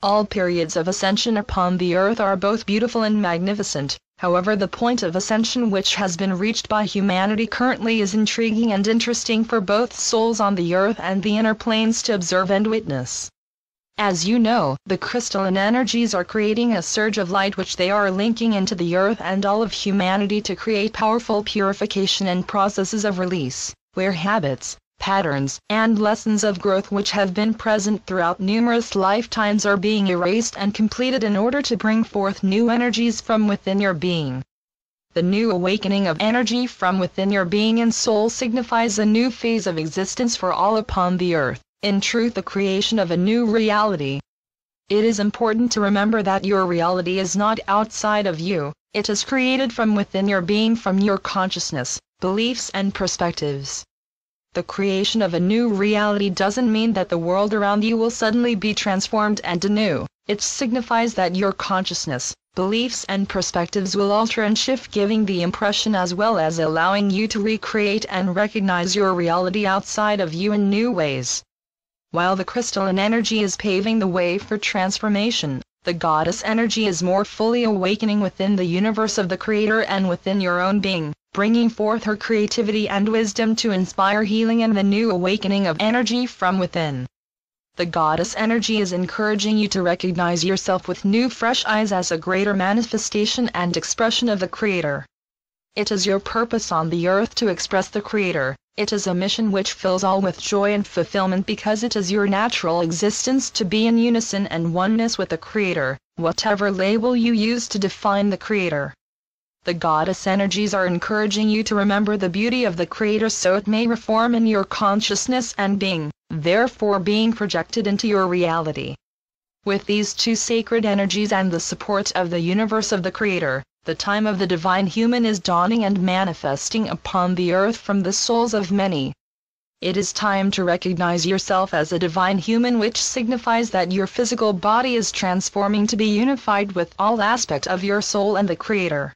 All periods of ascension upon the earth are both beautiful and magnificent. However, the point of ascension which has been reached by humanity currently is intriguing and interesting for both souls on the earth and the inner planes to observe and witness. As you know, the crystalline energies are creating a surge of light which they are linking into the earth and all of humanity to create powerful purification and processes of release, where habits, patterns, and lessons of growth which have been present throughout numerous lifetimes are being erased and completed in order to bring forth new energies from within your being. The new awakening of energy from within your being and soul signifies a new phase of existence for all upon the earth, in truth the creation of a new reality. It is important to remember that your reality is not outside of you, it is created from within your being, from your consciousness, beliefs and perspectives. The creation of a new reality doesn't mean that the world around you will suddenly be transformed and anew. It signifies that your consciousness, beliefs and perspectives will alter and shift, giving the impression as well as allowing you to recreate and recognize your reality outside of you in new ways. While the crystalline energy is paving the way for transformation, the goddess energy is more fully awakening within the universe of the Creator and within your own being, bringing forth her creativity and wisdom to inspire healing and the new awakening of energy from within. The goddess energy is encouraging you to recognize yourself with new fresh eyes as a greater manifestation and expression of the Creator. It is your purpose on the earth to express the Creator. It is a mission which fills all with joy and fulfillment because it is your natural existence to be in unison and oneness with the Creator, whatever label you use to define the Creator. The goddess energies are encouraging you to remember the beauty of the Creator so it may reform in your consciousness and being, therefore being projected into your reality. With these two sacred energies and the support of the universe of the Creator, the time of the divine human is dawning and manifesting upon the earth from the souls of many. It is time to recognize yourself as a divine human, which signifies that your physical body is transforming to be unified with all aspects of your soul and the Creator.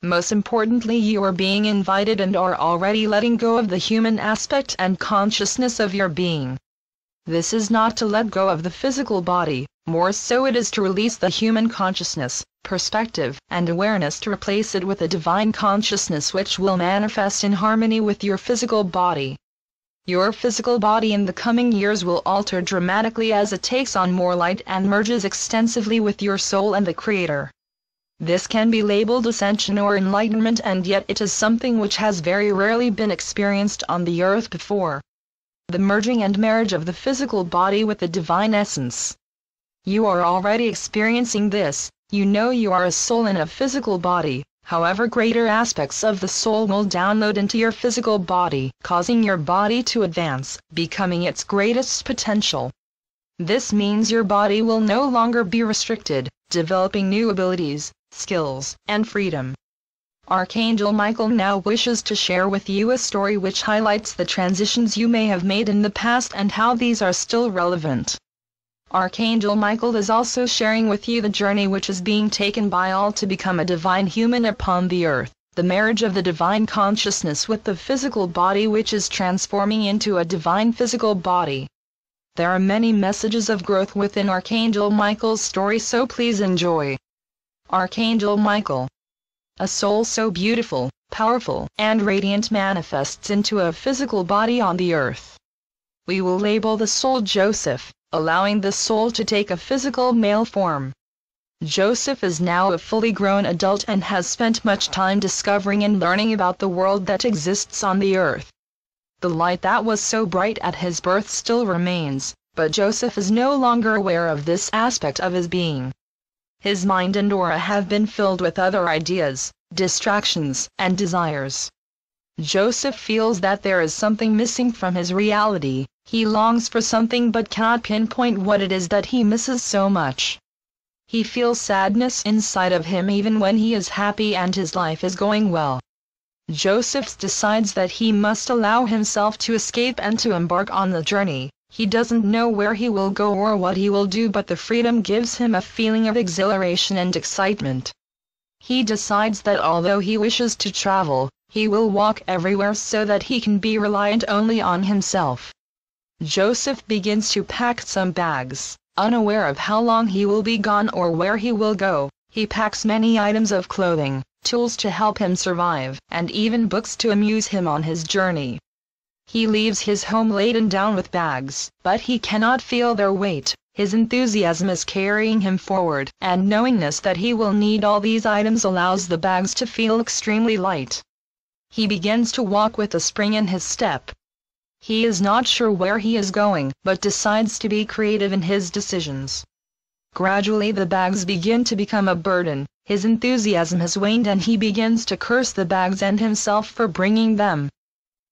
Most importantly, you are being invited and are already letting go of the human aspect and consciousness of your being. This is not to let go of the physical body, more so it is to release the human consciousness, perspective, and awareness to replace it with a divine consciousness which will manifest in harmony with your physical body. Your physical body in the coming years will alter dramatically as it takes on more light and merges extensively with your soul and the Creator. This can be labeled ascension or enlightenment, and yet it is something which has very rarely been experienced on the earth before. The merging and marriage of the physical body with the divine essence. You are already experiencing this. You know you are a soul in a physical body, however greater aspects of the soul will download into your physical body, causing your body to advance, becoming its greatest potential. This means your body will no longer be restricted, developing new abilities, skills, and freedom. Archangel Michael now wishes to share with you a story which highlights the transitions you may have made in the past and how these are still relevant. Archangel Michael is also sharing with you the journey which is being taken by all to become a divine human upon the earth, the marriage of the divine consciousness with the physical body which is transforming into a divine physical body. There are many messages of growth within Archangel Michael's story, so please enjoy. Archangel Michael. A soul so beautiful, powerful, and radiant manifests into a physical body on the earth. We will label the soul Joseph, allowing the soul to take a physical male form. Joseph is now a fully grown adult and has spent much time discovering and learning about the world that exists on the earth. The light that was so bright at his birth still remains, but Joseph is no longer aware of this aspect of his being. His mind and aura have been filled with other ideas, distractions, and desires. Joseph feels that there is something missing from his reality. He longs for something but cannot pinpoint what it is that he misses so much. He feels sadness inside of him even when he is happy and his life is going well. Joseph decides that he must allow himself to escape and to embark on the journey. He doesn't know where he will go or what he will do, but the freedom gives him a feeling of exhilaration and excitement. He decides that although he wishes to travel, he will walk everywhere so that he can be reliant only on himself. Joseph begins to pack some bags, Unaware of how long he will be gone or where he will go, he packs many items of clothing, tools to help him survive, and even books to amuse him on his journey. He leaves his home laden down with bags, but he cannot feel their weight. His enthusiasm is carrying him forward, and knowingness that he will need all these items allows the bags to feel extremely light. He begins to walk with a spring in his step. He is not sure where he is going, but decides to be creative in his decisions. Gradually the bags begin to become a burden. His enthusiasm has waned and he begins to curse the bags and himself for bringing them.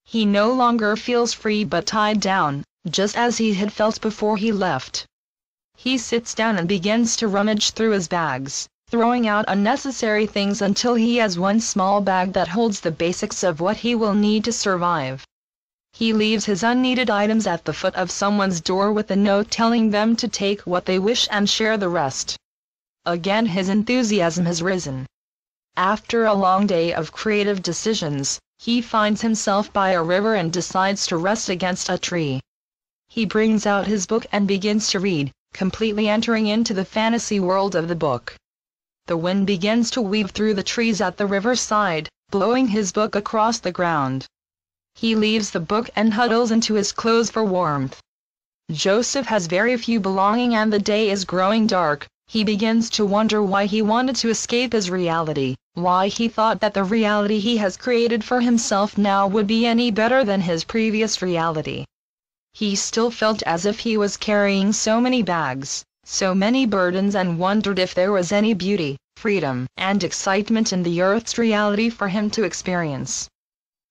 He no longer feels free but tied down, just as he had felt before he left. He sits down and begins to rummage through his bags, throwing out unnecessary things until he has one small bag that holds the basics of what he will need to survive. He leaves his unneeded items at the foot of someone's door with a note telling them to take what they wish and share the rest. Again his enthusiasm has risen. After a long day of creative decisions, he finds himself by a river and decides to rest against a tree. He brings out his book and begins to read, completely entering into the fantasy world of the book. The wind begins to weave through the trees at the riverside, blowing his book across the ground. He leaves the book and huddles into his clothes for warmth. Joseph has very few belongings and the day is growing dark. He begins to wonder why he wanted to escape his reality, why he thought that the reality he has created for himself now would be any better than his previous reality. He still felt as if he was carrying so many bags, so many burdens, and wondered if there was any beauty, freedom, and excitement in the earth's reality for him to experience.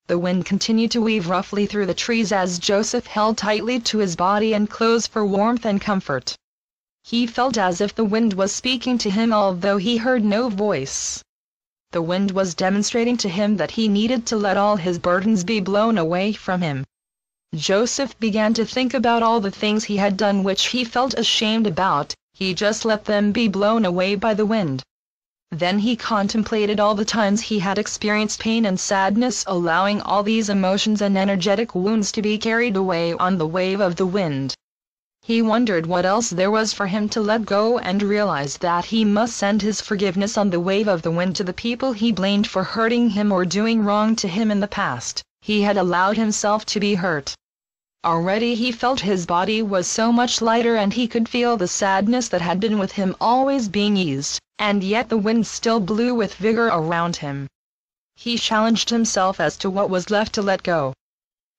The wind continued to weave roughly through the trees as Joseph held tightly to his body and clothes for warmth and comfort. He felt as if the wind was speaking to him although he heard no voice. The wind was demonstrating to him that he needed to let all his burdens be blown away from him. Joseph began to think about all the things he had done which he felt ashamed about. He just let them be blown away by the wind. Then he contemplated all the times he had experienced pain and sadness, allowing all these emotions and energetic wounds to be carried away on the wave of the wind. He wondered what else there was for him to let go and realized that he must send his forgiveness on the wave of the wind to the people he blamed for hurting him or doing wrong to him in the past. He had allowed himself to be hurt. Already he felt his body was so much lighter and he could feel the sadness that had been with him always being eased, and yet the wind still blew with vigor around him. He challenged himself as to what was left to let go.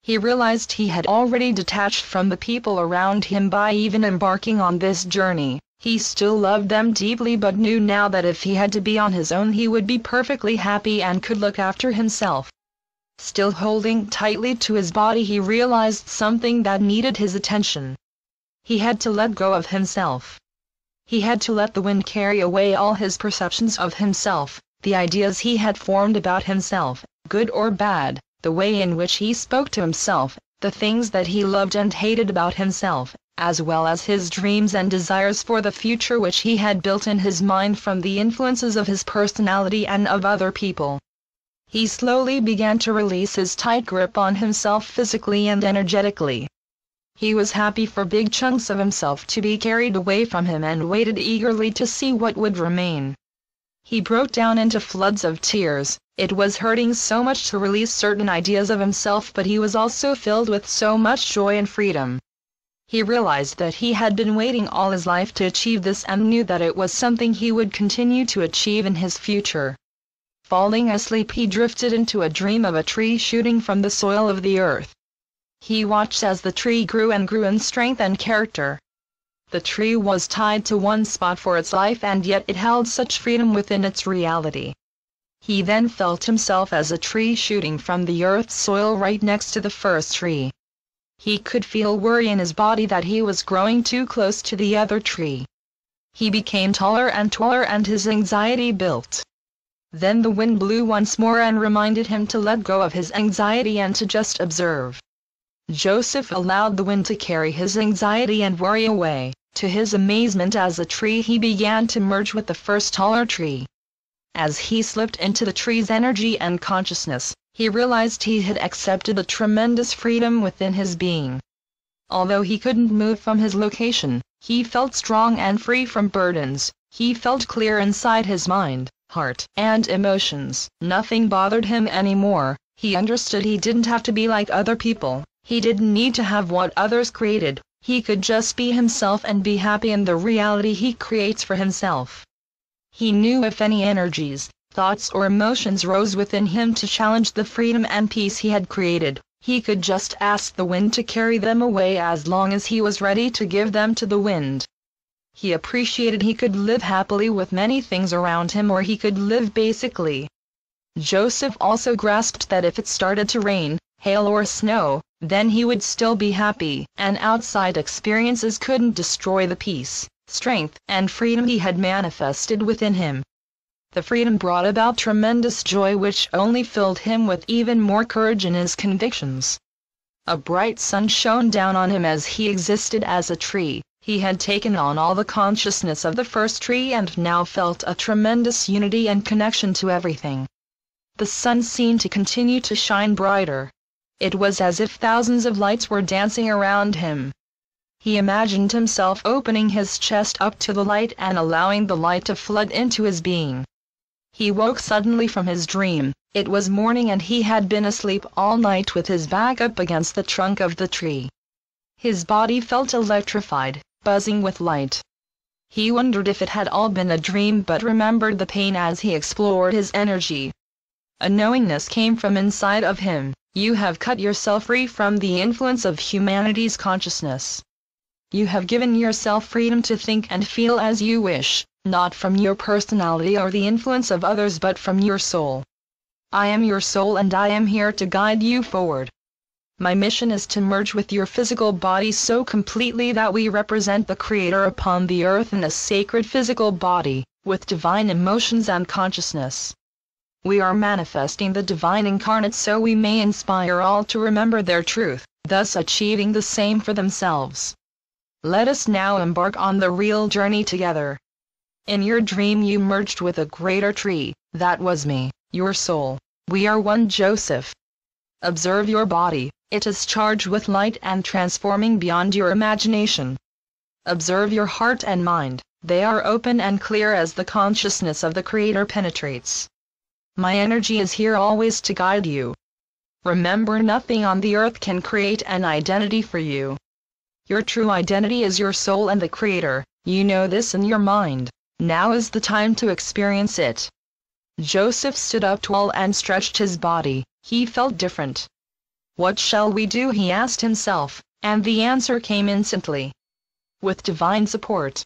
He realized he had already detached from the people around him by even embarking on this journey. He still loved them deeply but knew now that if he had to be on his own he would be perfectly happy and could look after himself. Still holding tightly to his body, he realized something that needed his attention. He had to let go of himself. He had to let the wind carry away all his perceptions of himself, the ideas he had formed about himself, good or bad, the way in which he spoke to himself, the things that he loved and hated about himself, as well as his dreams and desires for the future which he had built in his mind from the influences of his personality and of other people. He slowly began to release his tight grip on himself physically and energetically. He was happy for big chunks of himself to be carried away from him and waited eagerly to see what would remain. He broke down into floods of tears. It was hurting so much to release certain ideas of himself, but he was also filled with so much joy and freedom. He realized that he had been waiting all his life to achieve this and knew that it was something he would continue to achieve in his future. Falling asleep, he drifted into a dream of a tree shooting from the soil of the earth. He watched as the tree grew and grew in strength and character. The tree was tied to one spot for its life and yet it held such freedom within its reality. He then felt himself as a tree shooting from the earth's soil right next to the first tree. He could feel worry in his body that he was growing too close to the other tree. He became taller and his anxiety built. Then the wind blew once more and reminded him to let go of his anxiety and to just observe. Joseph allowed the wind to carry his anxiety and worry away. To his amazement, as a tree he began to merge with the first taller tree. As he slipped into the tree's energy and consciousness, he realized he had accepted a tremendous freedom within his being. Although he couldn't move from his location, He felt strong and free from burdens. He felt clear inside his mind, heart, and emotions. Nothing bothered him anymore. He understood he didn't have to be like other people. He didn't need to have what others created. He could just be himself and be happy in the reality he creates for himself. He knew if any energies, thoughts or emotions rose within him to challenge the freedom and peace he had created, he could just ask the wind to carry them away as long as he was ready to give them to the wind. He appreciated he could live happily with many things around him, or he could live basically. Joseph also grasped that if it started to rain, hail or snow, then he would still be happy, and outside experiences couldn't destroy the peace, strength, and freedom he had manifested within him. The freedom brought about tremendous joy which only filled him with even more courage in his convictions. A bright sun shone down on him as he existed as a tree. He had taken on all the consciousness of the first tree and now felt a tremendous unity and connection to everything. The sun seemed to continue to shine brighter. It was as if thousands of lights were dancing around him. He imagined himself opening his chest up to the light and allowing the light to flood into his being. He woke suddenly from his dream. It was morning and he had been asleep all night with his back up against the trunk of the tree. His body felt electrified, buzzing with light. He wondered if it had all been a dream, but remembered the pain as he explored his energy. A knowingness came from inside of him. You have cut yourself free from the influence of humanity's consciousness. You have given yourself freedom to think and feel as you wish, not from your personality or the influence of others but from your soul. I am your soul and I am here to guide you forward. My mission is to merge with your physical body so completely that we represent the Creator upon the earth in a sacred physical body, with divine emotions and consciousness. We are manifesting the divine incarnate so we may inspire all to remember their truth, thus achieving the same for themselves. Let us now embark on the real journey together. In your dream you merged with a greater tree, that was me, your soul. We are one, Joseph. Observe your body. It is charged with light and transforming beyond your imagination. Observe your heart and mind, they are open and clear as the consciousness of the Creator penetrates. My energy is here always to guide you. Remember, nothing on the earth can create an identity for you. Your true identity is your soul and the Creator. You know this in your mind. Now is the time to experience it. Joseph stood up tall and stretched his body. He felt different. What shall we do? He asked himself, and the answer came instantly. With divine support,